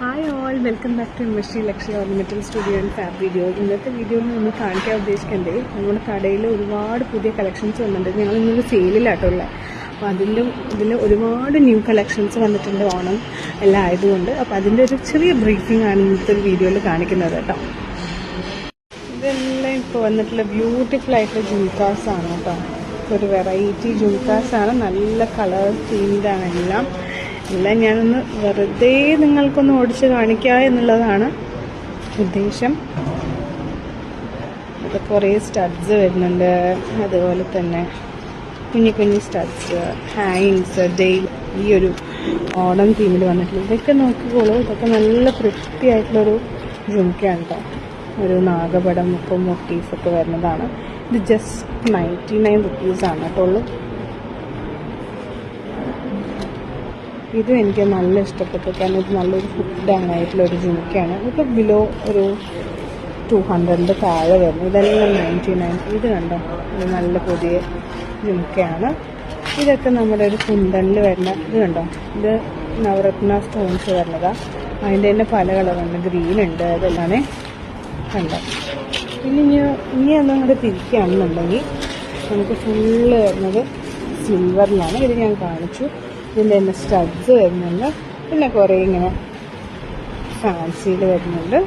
Hi all, welcome back to Investi luxury ornamental studio and fab video. ഇന്നത്തെ വീഡിയോയിൽ നമ്മൾ കാണിക്കാൻ ഉദ്ദേശിക്കുന്നത് നമ്മുടെ കടയിൽ ഒരുപാട് പുതിയ കളക്ഷൻസ് വന്നിട്ടുണ്ട്. ഞങ്ങൾ ഇന്നൊരു സെയിലിലാട്ടുള്ളത്. അപ്പോൾ ഇതിൽ ഒരുപാട് ന്യൂ കളക്ഷൻസ് വന്നിട്ടുണ്ട്, ഓണം എല്ലാം ആയതുകൊണ്ട്. അപ്പോൾ അതിൻ്റെ ഒരു ചെറിയ ബ്രീഫിംഗ് ആണ് ഇന്നത്തെ ഒരു വീഡിയോയിൽ കാണിക്കുന്നത് കേട്ടോ. ഇതെല്ലാം ഇപ്പോൾ വന്നിട്ടുള്ള ബ്യൂട്ടിഫുൾ ആയിട്ടുള്ള ജുംക്കാസാണ് കേട്ടോ. ഒരു വെറൈറ്റി ജുംക്കാസാണ്, നല്ല കളർ തീംഡാണ് എല്ലാം ഞാനൊന്ന് വെറുതെ നിങ്ങൾക്കൊന്ന് ഓടിച്ച് കാണിക്കുക എന്നുള്ളതാണ് ഉദ്ദേശം. അത് കുറേ സ്റ്റഡ്സ് വരുന്നുണ്ട്, അതുപോലെ തന്നെ കുഞ്ഞു സ്റ്റഡ്സ്, ഹാങ്ങിങ്സ്, ഈ ഒരു ഓണം തീമിൽ വന്നിട്ടുള്ള ഇതൊക്കെ നോക്കിക്കോളൂ. ഇതൊക്കെ നല്ല വൃത്തിയായിട്ടുള്ളൊരു ജുംക്കയാണ് കേട്ടോ. ഒരു നാഗപടം ഒക്കെ മോട്ടീഫൊക്കെ വരുന്നതാണ്. ഇത് ജസ്റ്റ് 99 റുപ്പീസാണ് കേട്ടോ. ഇതും എനിക്ക് നല്ല ഇഷ്ടപ്പെട്ടു, കാരണം ഇത് നല്ലൊരു ഫുഡാണ് ആയിട്ടുള്ളൊരു ജുംക്കയാണ്. ഇതൊക്കെ ബിലോ ഒരു 200 താഴെ വരുന്നു. ഇതെല്ലാം 99. ഇത് കണ്ടോ, ഇത് നല്ല പുതിയ ജുംക്കയാണ്. ഇതൊക്കെ നമ്മുടെ ഒരു കുന്തണിൽ വരുന്ന ഇത് കണ്ടോ, ഇത് നവരത്ന സ്റ്റോൺസ് വരുന്നതാണ്. അതിൻ്റെ തന്നെ പല കളറുണ്ട്, ഗ്രീൻ ഉണ്ട്, അതെല്ലാം കണ്ടോ. ഇനി ഒന്നങ്ങോട്ട് തിരിക്കുകയാണെന്നുണ്ടെങ്കിൽ നമുക്ക് ഫുള്ള് വരുന്നത് സിൽവറിലാണ്. ഇത് ഞാൻ കാണിച്ചു. ഇതിൻ്റെ തന്നെ സ്റ്റഡ്സ് വരുന്നുണ്ട്, പിന്നെ കുറേ ഇങ്ങനെ ഫാൻസിയിൽ വരുന്നുണ്ട്.